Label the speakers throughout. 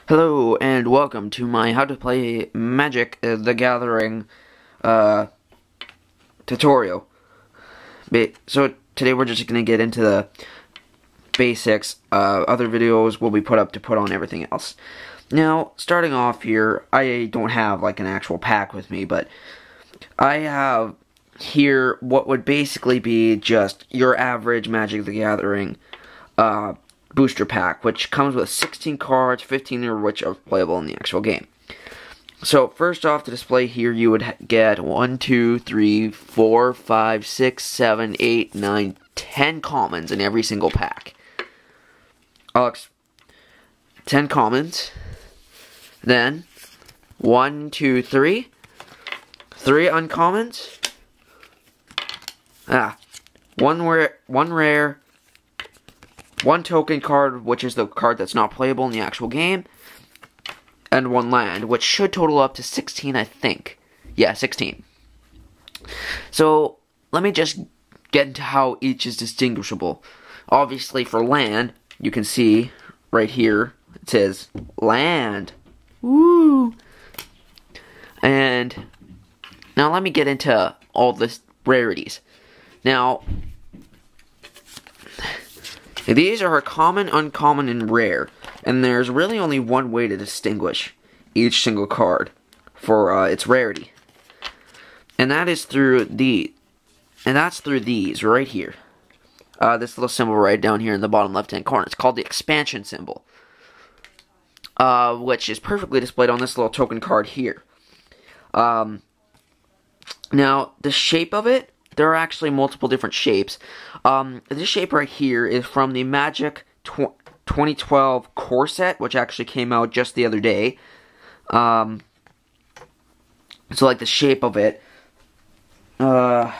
Speaker 1: Hello and welcome to my How to Play Magic the Gathering tutorial. So today we're just going to get into the basics. Other videos will be put up to put on everything else. Now, starting off here, I don't have like an actual pack with me, but I have here what would basically be just your average Magic the Gathering booster pack, which comes with 16 cards, 15 of which are playable in the actual game. So first off, to display here, you would get 1, 2, 3, 4, 5, 6, 7, 8, 9, 10 commons in every single pack. 10 commons. Then 1, 2, 3 uncommons. One rare. One token card, which is the card that's not playable in the actual game, and one land, which should total up to 16, I think. Yeah, 16. So, let me just get into how each is distinguishable. Obviously, for land, you can see right here, it says land. Woo! And now let me get into all the rarities. Now, these are common, uncommon, and rare, and there's really only one way to distinguish each single card for its rarity, and that is through these right here. This little symbol right down here in the bottom left-hand corner. It's called the expansion symbol, which is perfectly displayed on this little token card here. Now, the shape of it. There are actually multiple different shapes. This shape right here is from the Magic 2012 core set, which actually came out just the other day. So like the shape of it, the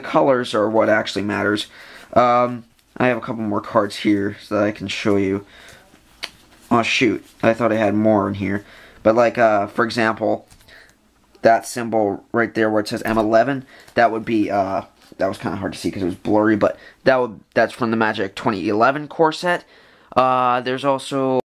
Speaker 1: colors are what actually matters. I have a couple more cards here so that I can show you. Oh shoot, I thought I had more in here. But like, for example, that symbol right there where it says M11, that would be, that was kind of hard to see because it was blurry, but that's from the Magic 2011 core set. There's also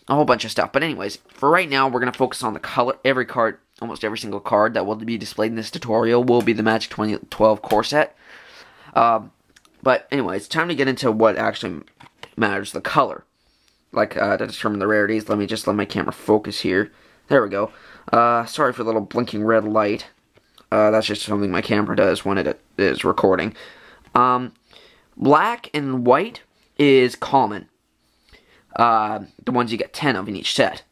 Speaker 1: a whole bunch of stuff. But anyways, for right now, we're going to focus on the color. Every card, almost every single card that will be displayed in this tutorial will be the Magic 2012 core set. But anyways, time to get into what actually matters, the color. Like, to determine the rarities, let me just let my camera focus here. There we go. Sorry for the little blinking red light. That's just something my camera does when it is recording. Black and white is common. The ones you get 10 of in each set.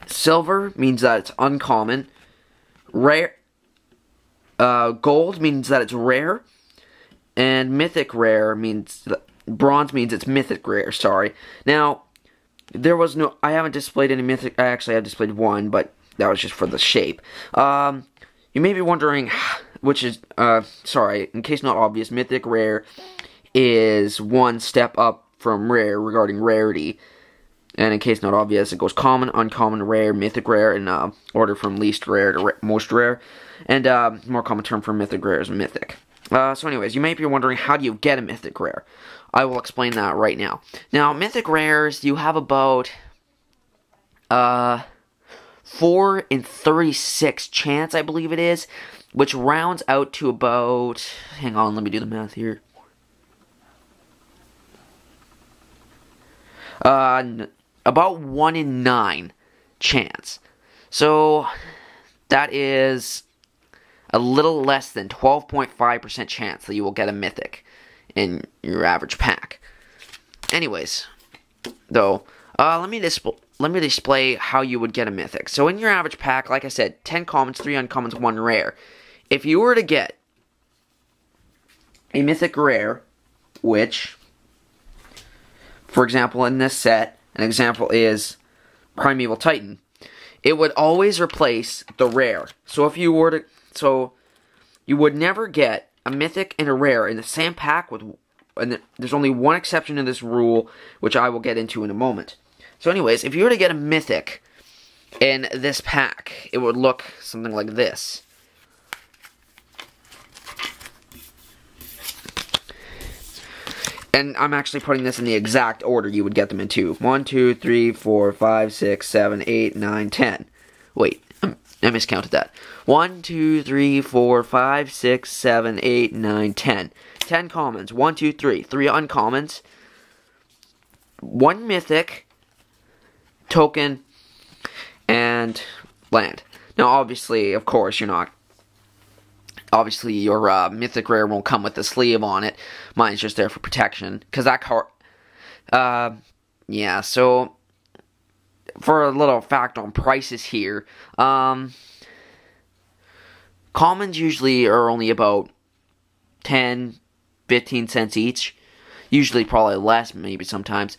Speaker 1: Silver means that it's uncommon. Rare. Gold means that it's rare. And mythic rare means bronze means it's mythic rare. Sorry. Now, I haven't displayed any mythic. I actually have displayed one, but that was just for the shape. You may be wondering, which is sorry, in case not obvious, mythic rare is one step up from rare regarding rarity. And in case not obvious, it goes common, uncommon, rare, mythic rare, in order from least rare to most rare. And more common term for mythic rare is mythic. So anyways, you may be wondering, how do you get a mythic rare? I will explain that right now. Now, mythic rares, you have about 4 in 36 chance, I believe it is, which rounds out to about, hang on, let me do the math here. About 1 in 9 chance. So, that is a little less than 12.5% chance that you will get a mythic in your average pack. Anyways, though, let me display how you would get a mythic. So in your average pack, like I said, 10 commons, 3 uncommons, 1 rare. If you were to get a mythic rare, which, for example, in this set, an example is Primeval Titan, it would always replace the rare. So if you were to, you would never get a mythic and a rare in the same pack and there's only one exception to this rule, which I will get into in a moment. So anyways, if you were to get a mythic in this pack, it would look something like this. And I'm actually putting this in the exact order you would get them into. 1, 2, 3, 4, 5, 6, 7, 8, 9, 10. Wait, I miscounted that. 1, 2, 3, 4, 5, 6, 7, 8, 9, 10. 10 commons. 1, 2, 3. 3 uncommons. 1 mythic, token, and land. Now, obviously, of course, obviously, your mythic rare won't come with a sleeve on it. Mine's just there for protection. Because that card... yeah, so... For a little fact on prices here, commons usually are only about 10, 15 cents each. Usually probably less, maybe sometimes.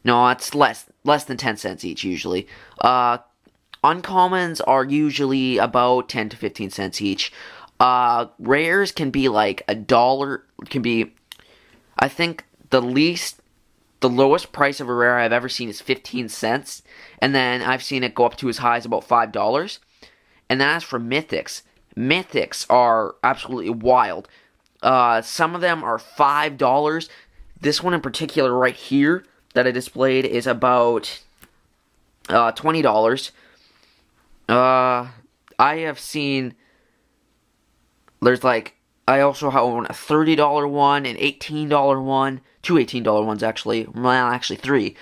Speaker 1: No, it's less than 10 cents each usually. Uncommons are usually about 10 to 15 cents each. Rares can be like $1, can be, I think the lowest price of a rare I've ever seen is 15 cents. And then I've seen it go up to as high as about $5. And then as for mythics, mythics are absolutely wild. Some of them are $5. This one in particular right here that I displayed is about $20. I have seen, there's like, I also own a $30 one, an $18 one, 2 $18 ones actually, well actually 3.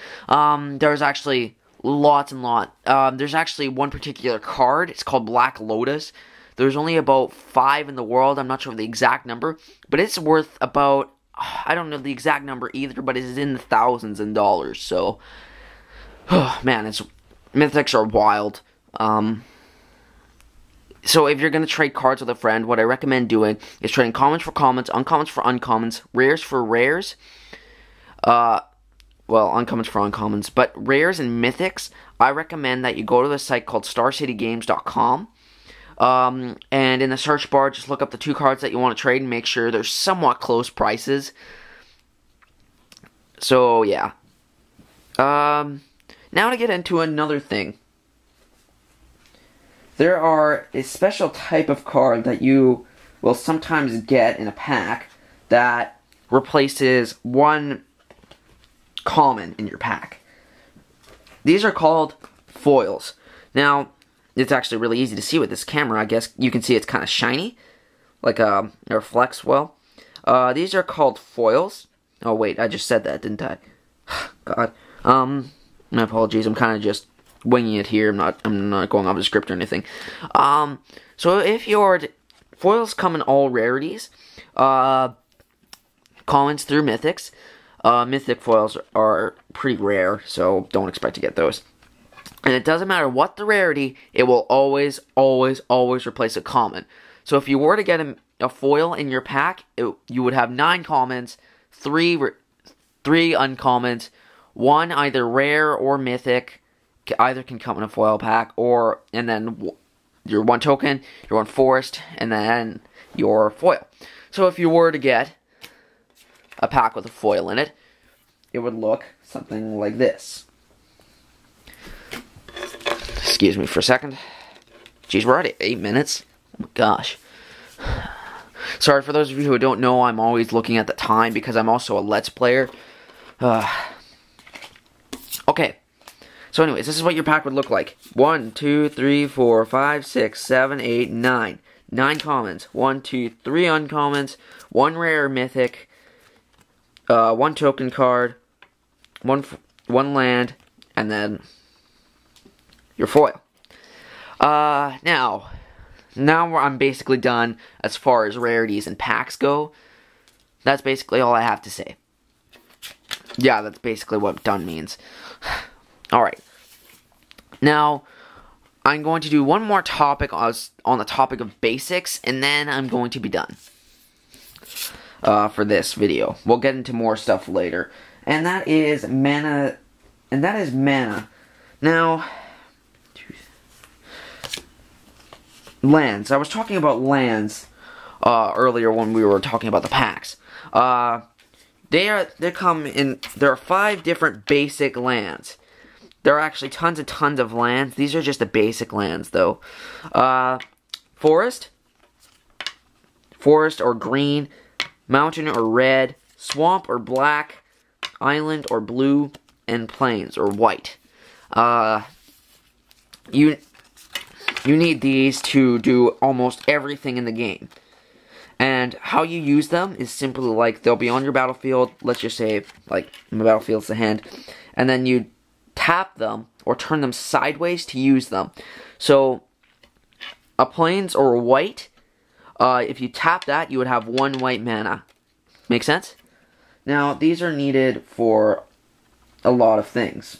Speaker 1: There's actually lots and lots. There's actually one particular card, it's called Black Lotus. There's only about 5 in the world, I'm not sure of the exact number, but it's worth about, I don't know the exact number either, but it's in the thousands in dollars, so, man, mythics are wild. So if you're going to trade cards with a friend, what I recommend doing is trading commons for commons, uncommons for uncommons, rares for rares, well, uncommons for uncommons, but rares and mythics, I recommend that you go to the site called StarCityGames.com, and in the search bar, just look up the 2 cards that you want to trade and make sure they're somewhat close prices. So, yeah. Now to get into another thing. There are a special type of card that you will sometimes get in a pack that replaces 1 common in your pack. These are called foils. Now, it's actually really easy to see with this camera. I guess you can see it's kind of shiny, like it reflects well. These are called foils. Oh wait, I just said that, didn't I? God. My apologies. I'm kind of just winging it here. I'm not going off the script or anything. So if your foils come in all rarities, commons through mythics. Mythic foils are pretty rare, so don't expect to get those. And it doesn't matter what the rarity, it will always, always, always replace a common. So if you were to get a foil in your pack, you would have 9 commons, 3 uncommons, 1 either rare or mythic. Either can come in a foil pack, and then your 1 token, your 1 forest, and then your foil. So if you were to get a pack with a foil in it, it would look something like this. Excuse me for a second. Jeez, we're already at 8 minutes. Oh my gosh. Sorry for those of you who don't know, I'm always looking at the time because I'm also a Let's Player. Okay. So anyways, this is what your pack would look like. 1, 2, 3, 4, 5, 6, 7, 8, 9. 9 commons. 1, 2, 3 uncommons. 1 rare mythic. 1 token card. 1 land. And then your foil. Now I'm basically done as far as rarities and packs go. That's basically all I have to say. Yeah, that's basically what done means. Alright. Now, I'm going to do one more topic on the topic of basics, and then I'm going to be done for this video. We'll get into more stuff later. And that is mana. Now, lands. I was talking about lands earlier when we were talking about the packs. There are 5 different basic lands. there are actually tons and tons of lands. These are just the basic lands, though. Forest or green, mountain or red, swamp or black, island or blue, and plains or white. You need these to do almost everything in the game. And how you use them is simply like, they'll be on your battlefield, let's just say, like, my battlefield's the hand, and then you tap them, or turn them sideways to use them. So, a plains or a white, if you tap that, you would have 1 white mana. Make sense? Now, these are needed for a lot of things.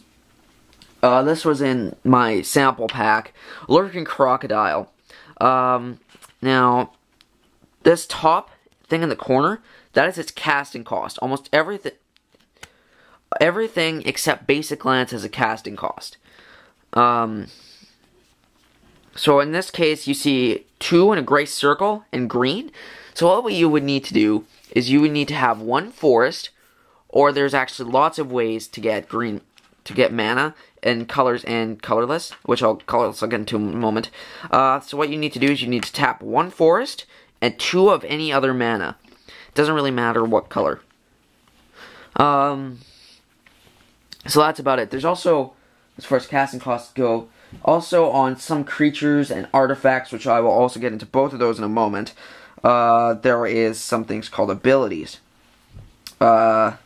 Speaker 1: This was in my sample pack, Lurking Crocodile. Now, this top thing in the corner, that is its casting cost. Almost everything except basic lands has a casting cost. So in this case, you see 2 in a gray circle in green. So what you would need to do is you would need to have 1 forest, or there's actually lots of ways to get green, to get mana in colors and colorless, which I'll get into in a moment. So what you need to do is you need to tap 1 forest and 2 of any other mana. It doesn't really matter what color. So that's about it. There's also, as far as casting costs go, also on some creatures and artifacts, which I will also get into both of those in a moment, there is some things called abilities. Oh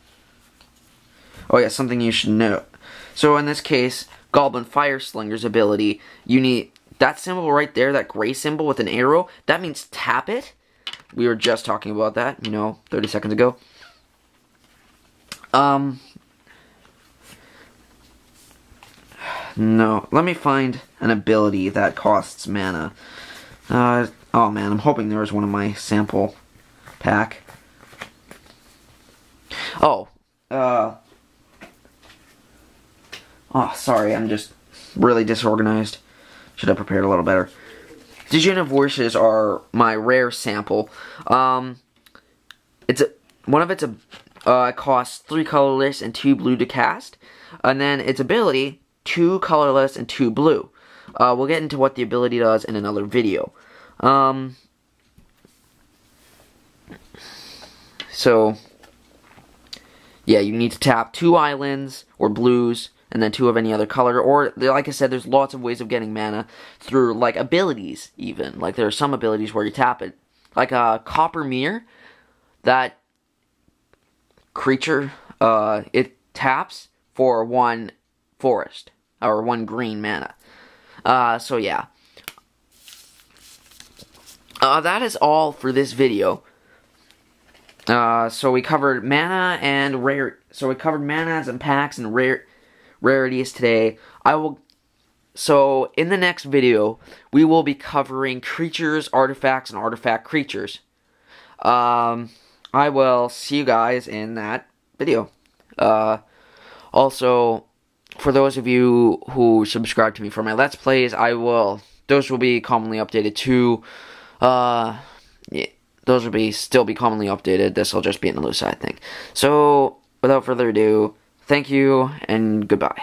Speaker 1: yeah, something you should know. So in this case, Goblin Fireslinger's ability, you need that symbol right there, that gray symbol with an arrow, that means tap it. We were just talking about that, 30 seconds ago. No, let me find an ability that costs mana. Oh man, I'm hoping there was one in my sample pack. Oh, sorry, I'm just really disorganized. Should have prepared a little better. Djinn of Voices are my rare sample. It costs 3 colorless and 2 blue to cast, and then its ability 2 colorless and 2 blue. We'll get into what the ability does in another video. So yeah, you need to tap 2 islands or blues, and then 2 of any other color, or, like I said, there's lots of ways of getting mana through, like, abilities, even. Like, there are some abilities where you tap it. Like, Copper Mirror, that creature, it taps for 1 forest, or 1 green mana. So yeah. That is all for this video. So we covered mana and so we covered manas and packs and rarities today. So in the next video, we will be covering creatures, artifacts, and artifact creatures. I will see you guys in that video. Also, for those of you who subscribe to me for my Let's Plays, those will be commonly updated too. Yeah, those will still be commonly updated. This will just be an loose side thing. So, without further ado, thank you, and goodbye.